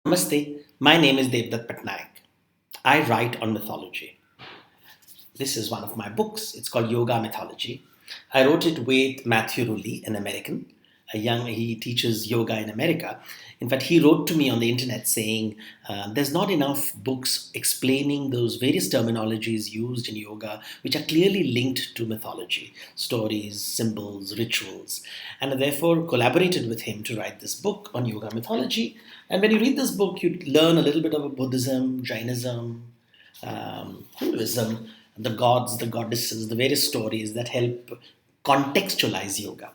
Namaste, my name is Devdutt Pattanaik. I write on mythology. This is one of my books. It's called Yoga Mythology. I wrote it with Matthew Rulli, an American. He teaches yoga in America. In fact, he wrote to me on the internet saying there's not enough books explaining those various terminologies used in yoga, which are clearly linked to mythology, stories, symbols, rituals. And I therefore collaborated with him to write this book on yoga mythology. And when you read this book, you learn a little bit about Buddhism, Jainism, Hinduism, the gods, the goddesses, the various stories that help contextualize yoga.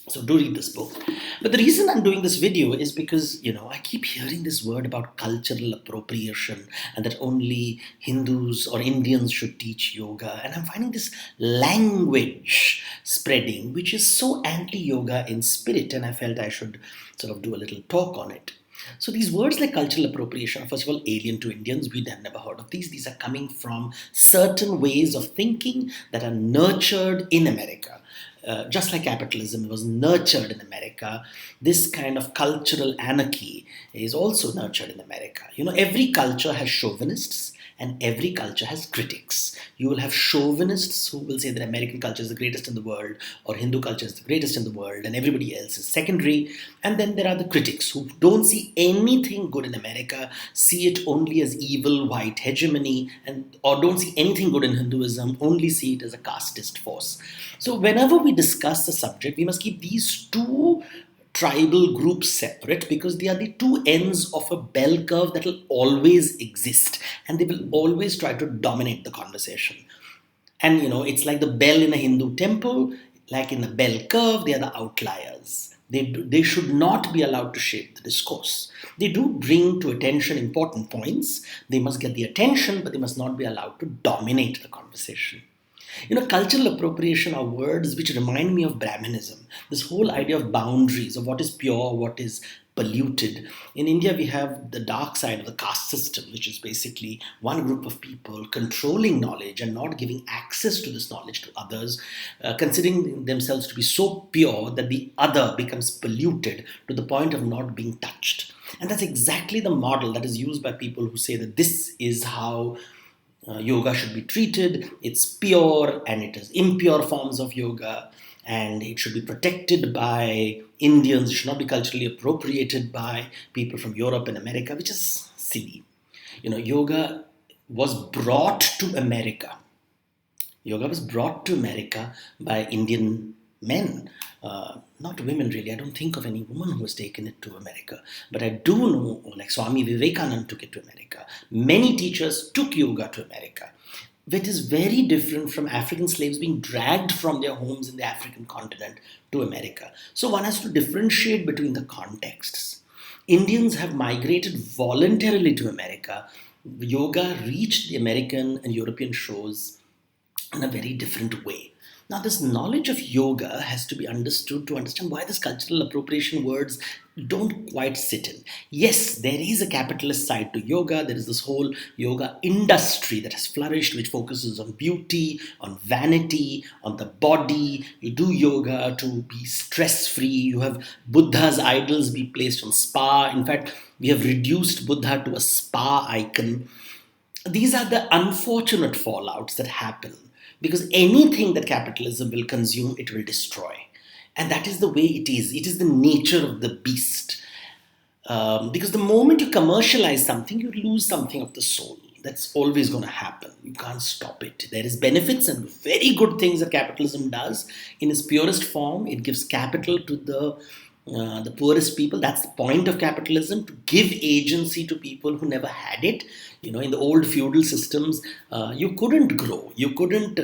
So do read this book. But the reason I'm doing this video is because, I keep hearing this word about cultural appropriation and that only Hindus or Indians should teach yoga. And I'm finding this language spreading, which is so anti-yoga in spirit. And I felt I should sort of do a little talk on it. So these words like cultural appropriation are first of all alien to Indians. We have never heard of these. These are coming from certain ways of thinking that are nurtured in America. Just like capitalism was nurtured in America, this kind of cultural anarchy is also nurtured in America. Every culture has chauvinists and every culture has critics. You will have chauvinists who will say that American culture is the greatest in the world or Hindu culture is the greatest in the world and everybody else is secondary. And then there are the critics who don't see anything good in America, see it only as evil white hegemony, or don't see anything good in Hinduism, only see it as a casteist force. So whenever we discuss the subject, we must keep these two tribal groups separate because they are the two ends of a bell curve that will always exist and they will always try to dominate the conversation. And it's like the bell in a Hindu temple, like in a bell curve, they are the outliers. They should not be allowed to shape the discourse. They do bring to attention important points. They must get the attention, but they must not be allowed to dominate the conversation. Cultural appropriation are words which remind me of Brahmanism. This whole idea of boundaries, of what is pure, what is polluted. In India, we have the dark side of the caste system, which is basically one group of people controlling knowledge and not giving access to this knowledge to others, considering themselves to be so pure that the other becomes polluted to the point of not being touched. And that's exactly the model that is used by people who say that this is how yoga should be treated. It's pure and it is impure forms of yoga and it should be protected by Indians. It should not be culturally appropriated by people from Europe and America, which is silly. Yoga was brought to America. Yoga was brought to America by Indian men, not women really. I don't think of any woman who has taken it to America. But I do know, like Swami Vivekananda took it to America. Many teachers took yoga to America, which is very different from African slaves being dragged from their homes in the African continent to America. So one has to differentiate between the contexts. Indians have migrated voluntarily to America. Yoga reached the American and European shores in a very different way. Now, this knowledge of yoga has to be understood to understand why this cultural appropriation words don't quite sit in. Yes, there is a capitalist side to yoga. There is this whole yoga industry that has flourished, which focuses on beauty, on vanity, on the body. You do yoga to be stress free. You have Buddha's idols be placed on spa. In fact, we have reduced Buddha to a spa icon. These are the unfortunate fallouts that happen because anything that capitalism will consume, it will destroy. And that is the way it is. It is the nature of the beast. Because the moment you commercialize something, you lose something of the soul. That's always going to happen. You can't stop it. There is benefits and very good things that capitalism does. In its purest form, it gives capital to the poorest people. That's the point of capitalism, to give agency to people who never had it. In the old feudal systems, you couldn't grow, you couldn't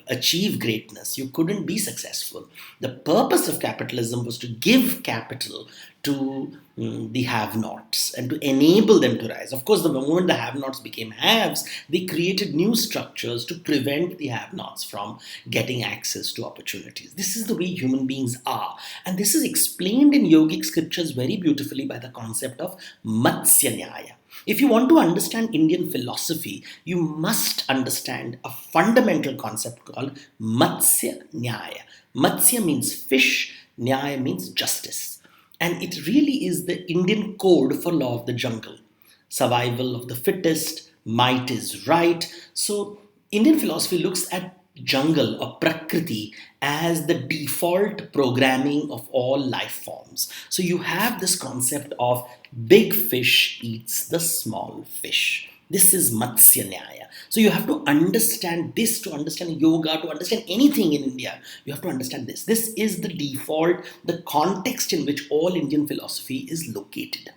achieve greatness, you couldn't be successful. The purpose of capitalism was to give capital to the have-nots and to enable them to rise. Of course, the moment the have-nots became haves, they created new structures to prevent the have-nots from getting access to opportunities. This is the way human beings are. And this is explained in yogic scriptures very beautifully by the concept of Matsya Nyaya. If you want to understand Indian philosophy, you must understand a fundamental concept called Matsya Nyaya. Matsya means fish, Nyaya means justice. And it really is the Indian code for law of the jungle. Survival of the fittest, might is right. So, Indian philosophy looks at jungle or prakriti as the default programming of all life forms. So, you have this concept of big fish eats the small fish. This is Matsya Nyaya. So you have to understand this to understand yoga, to understand anything in India. You have to understand this. This is the default, the context in which all Indian philosophy is located.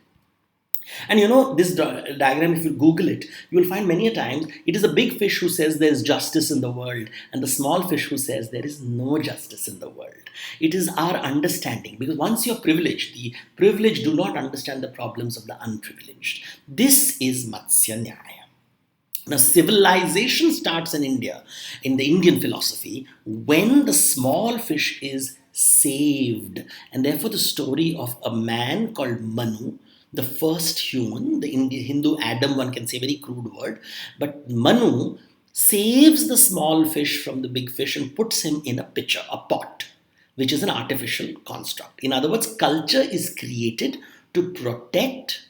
And this diagram, if you Google it, you will find many a times it is a big fish who says there is justice in the world, and the small fish who says there is no justice in the world. It is our understanding, because once you're privileged, the privileged do not understand the problems of the unprivileged. This is Matsya Nyaya. Now, civilization starts in India, in the Indian philosophy, when the small fish is saved. And therefore, the story of a man called Manu, the first human, the Hindu Adam, one can say, very crude word, but Manu saves the small fish from the big fish and puts him in a pitcher, a pot, which is an artificial construct. In other words, culture is created to protect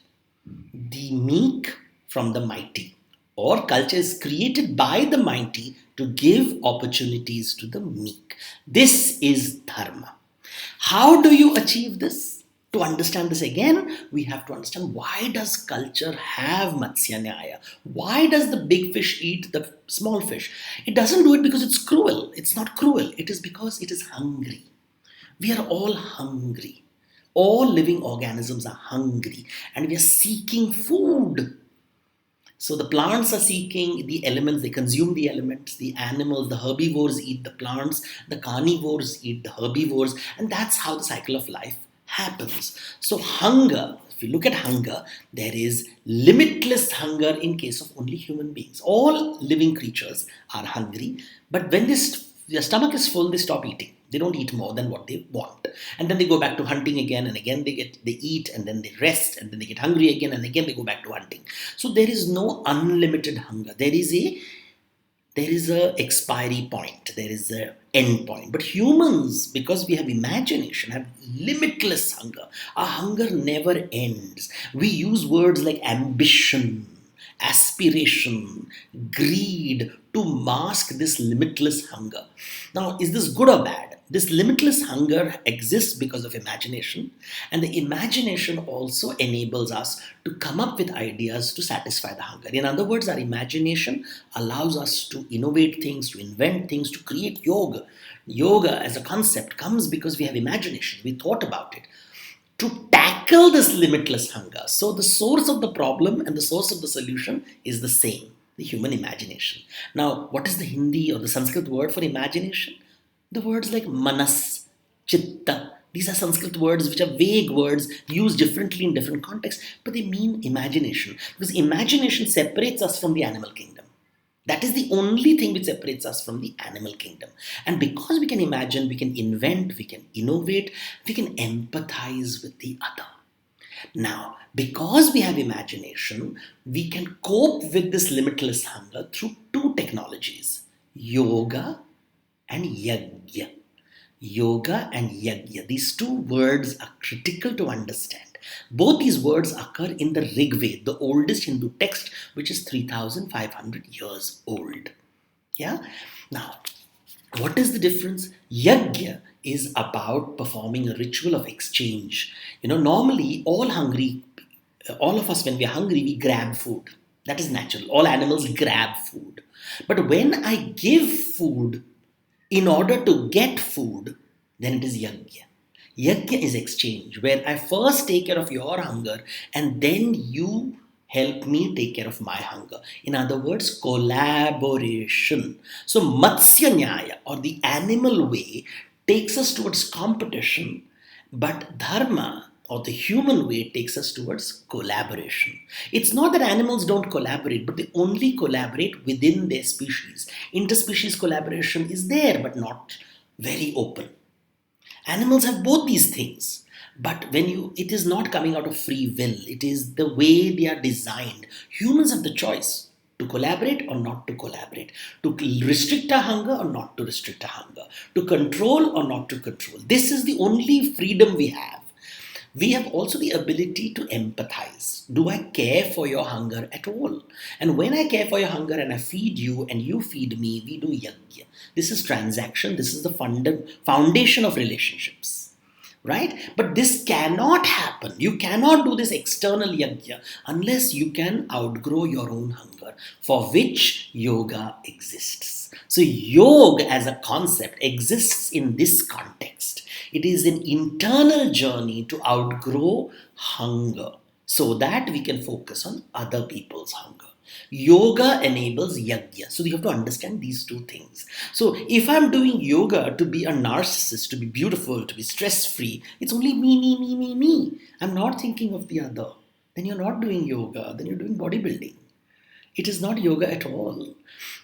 the meek from the mighty, or culture is created by the mighty to give opportunities to the meek. This is dharma. How do you achieve this? To understand this again, we have to understand, why does culture have Matsya Nyaya? Why does the big fish eat the small fish? It doesn't do it because it's cruel. It's not cruel. It is because it is hungry. We are all hungry. All living organisms are hungry, and we are seeking food. So the plants are seeking the elements, they consume the elements, the animals, the herbivores eat the plants, the carnivores eat the herbivores, and that's how the cycle of life happens. So hunger, if you look at hunger, there is limitless hunger in case of only human beings. All living creatures are hungry, but when their stomach is full, they stop eating. They don't eat more than what they want. And then they go back to hunting again, and again they eat, and then they rest, and then they get hungry again, and again they go back to hunting. So there is no unlimited hunger. There is a expiry point. There is a end point. But humans, because we have imagination, have limitless hunger. Our hunger never ends. We use words like ambition, aspiration, greed to mask this limitless hunger. Now, is this good or bad? This limitless hunger exists because of imagination, and the imagination also enables us to come up with ideas to satisfy the hunger. In other words, our imagination allows us to innovate things, to invent things, to create yoga. Yoga as a concept comes because we have imagination, we thought about it, to tackle this limitless hunger. So the source of the problem and the source of the solution is the same, the human imagination. Now, what is the Hindi or the Sanskrit word for imagination? The words like manas, chitta, these are Sanskrit words which are vague words used differently in different contexts, but they mean imagination. Because imagination separates us from the animal kingdom. That is the only thing which separates us from the animal kingdom. And because we can imagine, we can invent, we can innovate, we can empathize with the other. Now, because we have imagination, we can cope with this limitless hunger through two technologies, yoga and yajna. Yoga and yajna. These two words are critical to understand. Both these words occur in the Rig Veda, the oldest Hindu text, which is 3,500 years old. Yeah? Now, what is the difference? Yajna is about performing a ritual of exchange. Normally, all of us, when we are hungry, we grab food. That is natural. All animals grab food. But when I give food in order to get food, then it is yajna. Yajna is exchange, where I first take care of your hunger and then you help me take care of my hunger. In other words, collaboration. So Matsya Nyaya, or the animal way, takes us towards competition, but dharma, or the human way, takes us towards collaboration. It's not that animals don't collaborate, but they only collaborate within their species. Interspecies collaboration is there, but not very open. Animals have both these things, but it is not coming out of free will. It is the way they are designed. Humans have the choice to collaborate or not to collaborate, to restrict our hunger or not to restrict our hunger, to control or not to control. This is the only freedom we have. We have also the ability to empathize. Do I care for your hunger at all? And when I care for your hunger and I feed you and you feed me, we do yajna. This is transaction. This is the foundation of relationships, right? But this cannot happen. You cannot do this external yajna unless you can outgrow your own hunger, for which yoga exists. So yoga as a concept exists in this context. It is an internal journey to outgrow hunger so that we can focus on other people's hunger. Yoga enables yajna. So you have to understand these two things. So if I'm doing yoga to be a narcissist, to be beautiful, to be stress-free, it's only me, me, me, me, me. I'm not thinking of the other. Then you're not doing yoga, then you're doing bodybuilding. It is not yoga at all.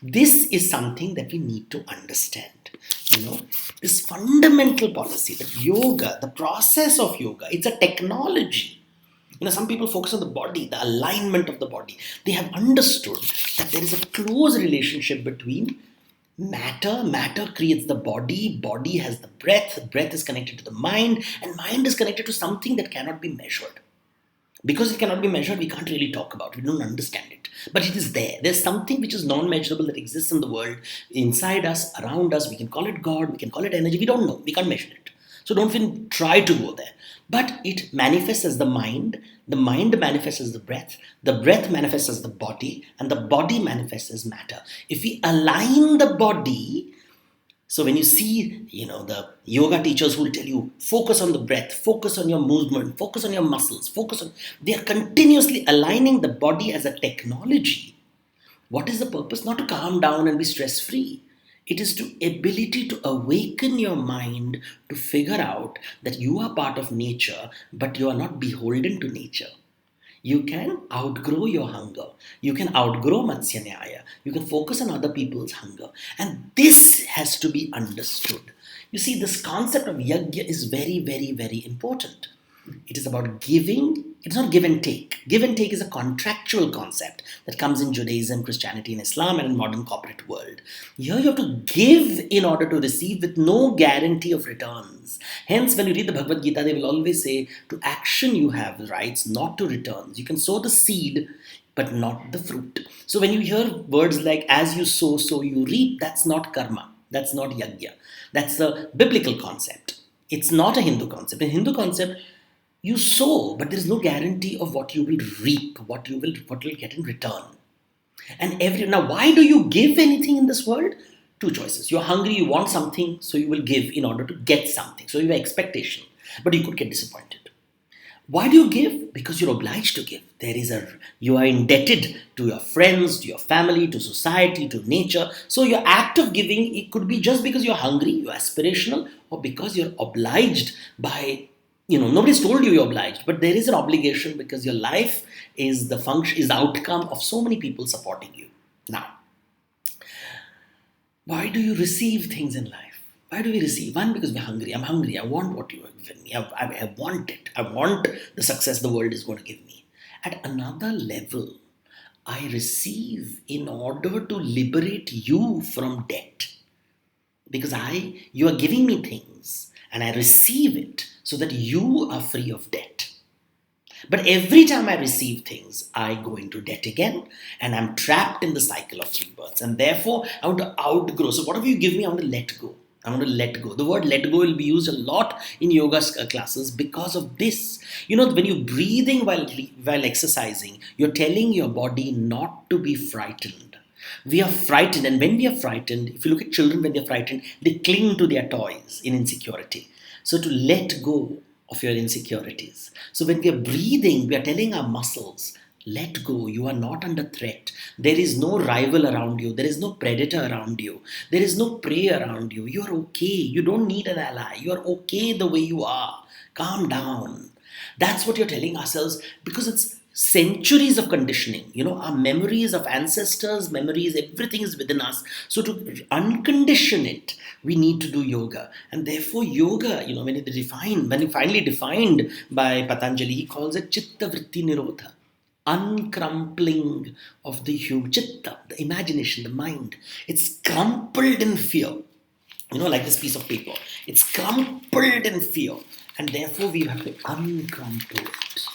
This is something that we need to understand. This fundamental policy that yoga, the process of yoga, it's a technology. Some people focus on the body, the alignment of the body. They have understood that there is a close relationship between matter. Matter creates the body. Body has the breath. Breath is connected to the mind. And mind is connected to something that cannot be measured. Because it cannot be measured, we can't really talk about it. We don't understand it. But it is there. There's something which is non-measurable that exists in the world, inside us, around us. We can call it God, we can call it energy. We don't know. We can't measure it. So don't even try to go there. But it manifests as the mind manifests as the breath manifests as the body, and the body manifests as matter. If we align the body, so when you see, the yoga teachers who will tell you, focus on the breath, focus on your movement, focus on your muscles, they are continuously aligning the body as a technology. What is the purpose? Not to calm down and be stress-free. It is to ability to awaken your mind to figure out that you are part of nature, but you are not beholden to nature. You can outgrow your hunger. You can outgrow Matsya Nyaya. You can focus on other people's hunger. And this has to be understood. You see, this concept of yajna is very, very, very important. It is about giving. It's not give and take. Give and take is a contractual concept that comes in Judaism, Christianity, and Islam, and in modern corporate world. Here you have to give in order to receive with no guarantee of returns. Hence, when you read the Bhagavad Gita, they will always say, to action you have rights, not to returns. You can sow the seed, but not the fruit. So when you hear words like, as you sow, so you reap, that's not karma. That's not yajna. That's a biblical concept. It's not a Hindu concept. In Hindu concept, you sow, but there is no guarantee of what you will reap, what you will get in return. And now, why do you give anything in this world? Two choices. You're hungry, you want something, so you will give in order to get something. So you have expectation, but you could get disappointed. Why do you give? Because you're obliged to give. You are indebted to your friends, to your family, to society, to nature. So your act of giving, it could be just because you're hungry, you're aspirational, or because you're obliged by, nobody's told you you're obliged, but there is an obligation because your life is the outcome of so many people supporting you. Now, why do you receive things in life? Why do we receive? One, because we're hungry. I'm hungry. I want what you have given me. I want it. I want the success the world is going to give me. At another level, I receive in order to liberate you from debt. Because you are giving me things and I receive it so that you are free of debt. But every time I receive things, I go into debt again and I'm trapped in the cycle of rebirths. And therefore, I want to outgrow. So whatever you give me, I want to let go. I want to let go. The word let go will be used a lot in yoga classes because of this. When you're breathing while exercising, you're telling your body not to be frightened. We are frightened, and when we are frightened, if you look at children when they're frightened, they cling to their toys in insecurity. So to let go of your insecurities. So when we are breathing, we are telling our muscles, let go. You are not under threat. There is no rival around you. There is no predator around you. There is no prey around you. You are okay. You don't need an ally. You are okay the way you are. Calm down. That's what you're telling ourselves because it's centuries of conditioning. Our memories of ancestors, memories, everything is within us. So to uncondition it, we need to do yoga. And therefore yoga, when it finally defined by Patanjali, he calls it chitta vritti nirodha. Uncrumpling of the human chitta, the imagination, the mind. It's crumpled in fear. like this piece of paper. It's crumpled in fear, and therefore we have to uncrumple it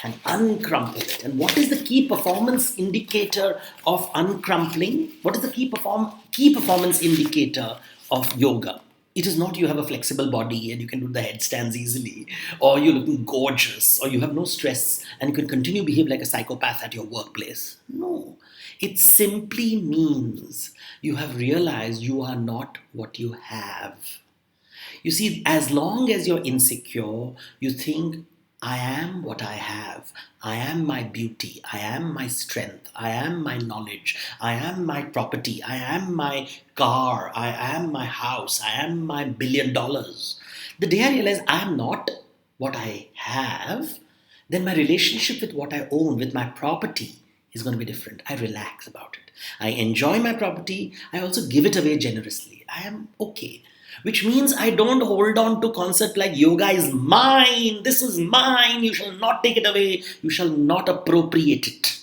and uncrumple it. And what is the key performance indicator of uncrumpling? What is the key performance indicator of yoga? It is not you have a flexible body and you can do the headstands easily, or you're looking gorgeous, or you have no stress and you can continue to behave like a psychopath at your workplace. No. It simply means you have realized you are not what you have. You see, as long as you're insecure, you think, I am what I have. I am my beauty. I am my strength. I am my knowledge. I am my property. I am my car. I am my house. I am my $1 billion. The day I realize I am not what I have, then my relationship with what I own, with my property, is going to be different. I relax about it. I enjoy my property. I also give it away generously. I am okay. Which means I don't hold on to concept like yoga is mine, this is mine, you shall not take it away, you shall not appropriate it.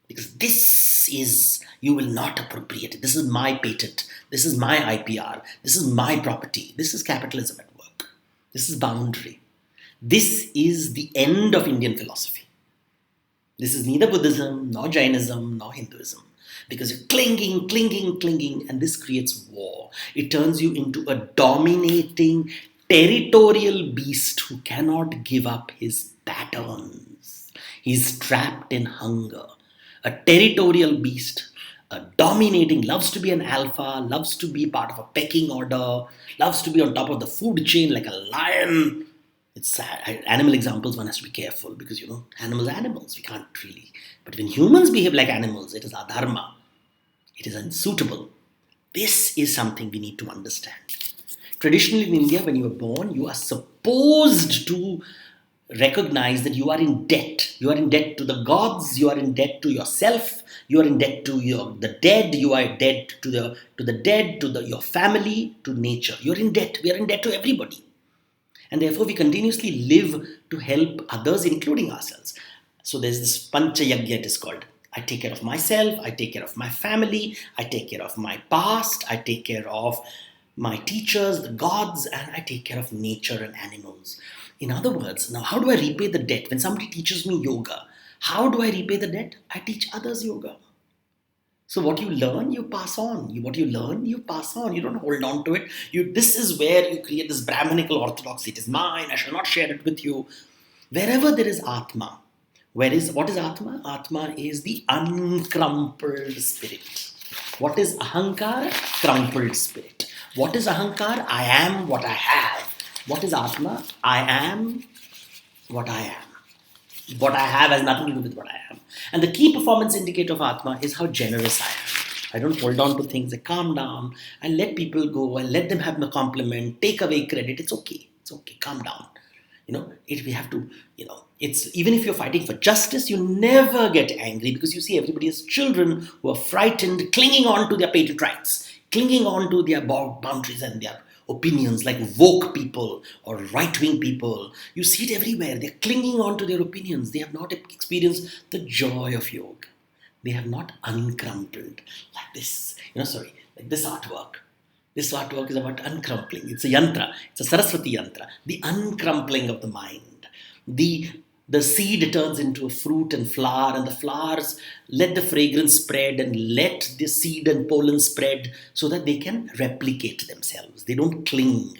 Because this is, you will not appropriate it. This is my patent. This is my IPR. This is my property. This is capitalism at work. This is boundary. This is the end of Indian philosophy. This is neither Buddhism, nor Jainism, nor Hinduism. Because you're clinging, and this creates war. It turns you into a dominating territorial beast who cannot give up his patterns. He's trapped in hunger. A territorial beast, a dominating, loves to be an alpha, loves to be part of a pecking order, loves to be on top of the food chain like a lion. It's sad. Animal examples, one has to be careful because, animals are animals. We can't really. But when humans behave like animals, it is adharma. It is unsuitable. This is something we need to understand. Traditionally in India, when you are born, you are supposed to recognize that you are in debt. You are in debt to the gods. You are in debt to yourself. You are in debt to the dead. You are in debt to the dead, to your family, to nature. You are in debt. We are in debt to everybody. And therefore, we continuously live to help others, including ourselves. So there's this Pancha Yagya, it is called. I take care of myself, I take care of my family, I take care of my past, I take care of my teachers, the gods, and I take care of nature and animals. In other words, now how do I repay the debt? When somebody teaches me yoga, how do I repay the debt? I teach others yoga. So what you learn, you pass on. What you learn, you pass on. You don't hold on to it. This is where you create this Brahminical orthodoxy. It is mine, I shall not share it with you. Wherever there is Atma, what is Atma? Atma is the uncrumpled spirit. What is Ahankar? Crumpled spirit. What is Ahankar? I am what I have. What is Atma? I am what I am. What I have has nothing to do with what I am. And the key performance indicator of Atma is how generous I am. I don't hold on to things. I calm down. I let people go. I let them have the compliment. Take away credit. It's okay. It's okay. Calm down. We have to, it's even if you're fighting for justice, you never get angry because you see everybody as children who are frightened, clinging on to their patent rights, clinging on to their boundaries and their opinions, like woke people or right-wing people. You see it everywhere. They're clinging on to their opinions. They have not experienced the joy of yoga. They have not uncrumpled like this, like this artwork. This artwork is about uncrumpling. It's a yantra. It's a Saraswati yantra. The uncrumpling of the mind. The seed turns into a fruit and flower, and the flowers let the fragrance spread and let the seed and pollen spread so that they can replicate themselves. They don't cling.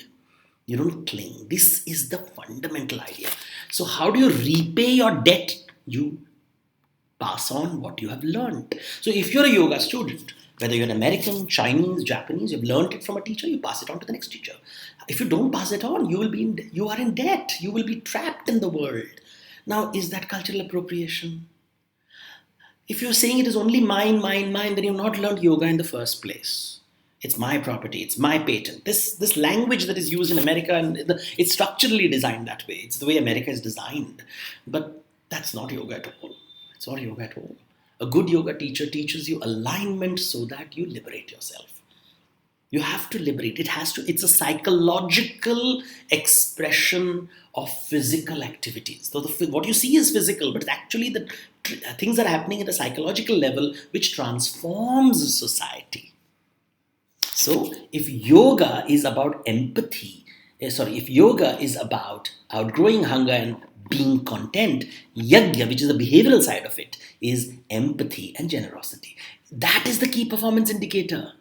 You don't cling. This is the fundamental idea. So how do you repay your debt? You pass on what you have learned. So if you're a yoga student, whether you're an American, Chinese, Japanese, you've learned it from a teacher, you pass it on to the next teacher. If you don't pass it on, you are in debt. You will be trapped in the world. Now, is that cultural appropriation? If you're saying it is only mine, then you've not learned yoga in the first place. It's my property. It's my patent. This language that is used in America, it's structurally designed that way. It's the way America is designed. But that's not yoga at all. It's not yoga at all. A good yoga teacher teaches you alignment so that you liberate yourself. You have to liberate. It's a psychological expression of physical activities. So what you see is physical, but it's actually the things that are happening at a psychological level which transforms society. So if yoga is about empathy, if yoga is about outgrowing hunger and being content, yajna, which is the behavioral side of it, is empathy and generosity. That is the key performance indicator.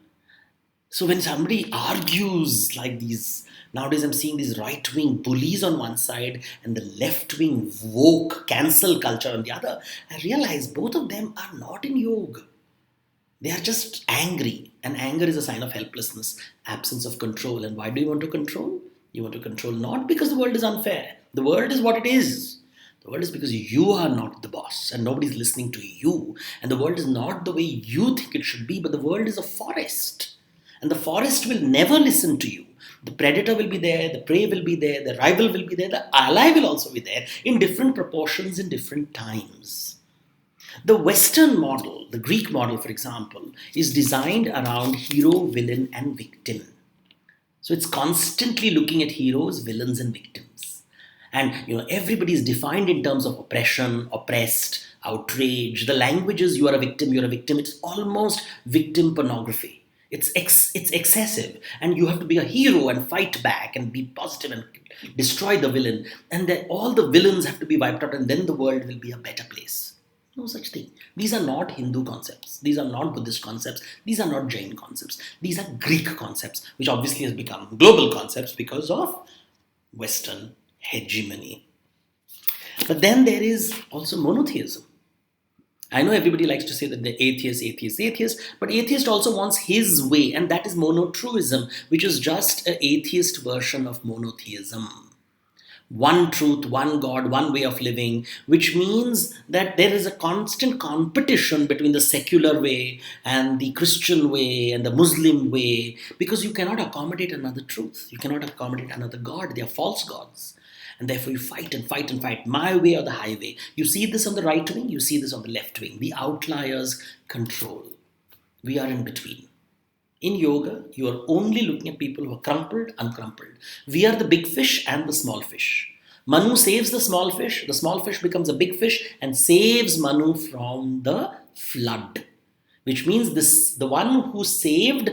So when somebody argues like these, nowadays I'm seeing these right-wing bullies on one side and the left-wing woke cancel culture on the other, I realize both of them are not in yoga. They are just angry, and anger is a sign of helplessness, absence of control. And why do you want to control? You want to control not because the world is unfair. The world is what it is. The world is because you are not the boss and nobody's listening to you. And the world is not the way you think it should be, but the world is a forest. And the forest will never listen to you. The predator will be there, the prey will be there, the rival will be there, the ally will also be there in different proportions in different times. The Western model, the Greek model, for example, is designed around hero, villain, and victim. So it's constantly looking at heroes, villains, and victims. And everybody is defined in terms of oppression, oppressed, outrage. The language is you are a victim, you're a victim. It's almost victim pornography. It's excessive, and you have to be a hero and fight back and be positive and destroy the villain. And then all the villains have to be wiped out, and then the world will be a better place. No such thing. These are not Hindu concepts. These are not Buddhist concepts. These are not Jain concepts. These are Greek concepts, which obviously has become global concepts because of Western hegemony. But then there is also monotheism. I know everybody likes to say that the atheist, but atheist also wants his way, and that is monotruism, which is just an atheist version of monotheism. One truth, one God, one way of living, which means that there is a constant competition between the secular way and the Christian way and the Muslim way, because you cannot accommodate another truth. You cannot accommodate another God. They are false gods. And therefore you fight and fight and fight, my way or the highway. You see this on the right wing, you see this on the left wing. The outliers control. We are in between. In yoga, you are only looking at people who are crumpled, uncrumpled. We are the big fish and the small fish. Manu saves the small fish becomes a big fish and saves Manu from the flood. Which means the one who saved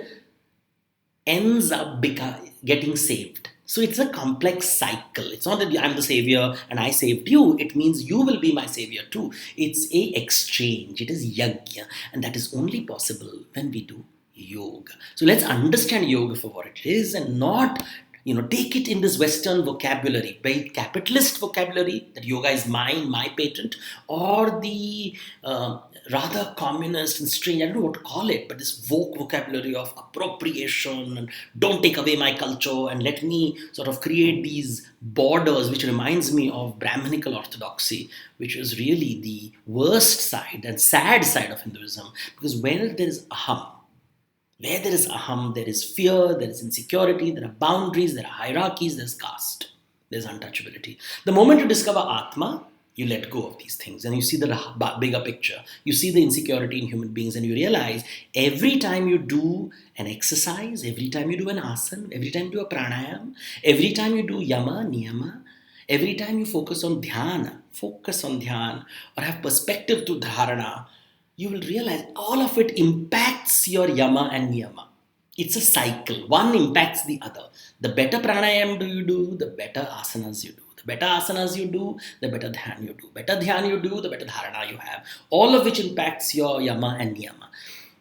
ends up getting saved. So it's a complex cycle. It's not that I'm the savior and I saved you. It means you will be my savior too. It's a exchange. It is yajna. And that is only possible when we do yoga. So let's understand yoga for what it is and not take it in this Western vocabulary, very capitalist vocabulary, that yoga is mine, my patent, or the rather communist and strange, I don't know what to call it, but this woke vocabulary of appropriation and don't take away my culture and let me sort of create these borders, which reminds me of Brahminical orthodoxy, which is really the worst side and sad side of Hinduism, because where there is aham, there is fear, there is insecurity, there are boundaries, there are hierarchies, there's caste, there's untouchability. The moment you discover Atma, you let go of these things and you see the bigger picture. You see the insecurity in human beings and you realize every time you do an exercise, every time you do an asana, every time you do a pranayam, every time you do yama, niyama, every time you focus on dhyana, or have perspective to dharana, you will realize all of it impacts your yama and niyama. It's a cycle. One impacts the other. The better pranayam you do, the better asanas you do. The better asanas you do, the better dhyan you do. Better dhyan you do, the better dharana you have. All of which impacts your yama and niyama.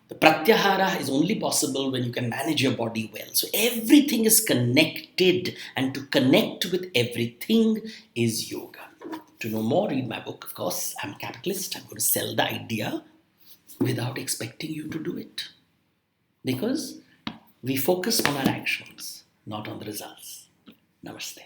The pratyahara is only possible when you can manage your body well. So everything is connected, and to connect with everything is yoga. To know more, read my book. Of course, I'm a capitalist. I'm going to sell the idea without expecting you to do it. Because we focus on our actions, not on the results. Namaste.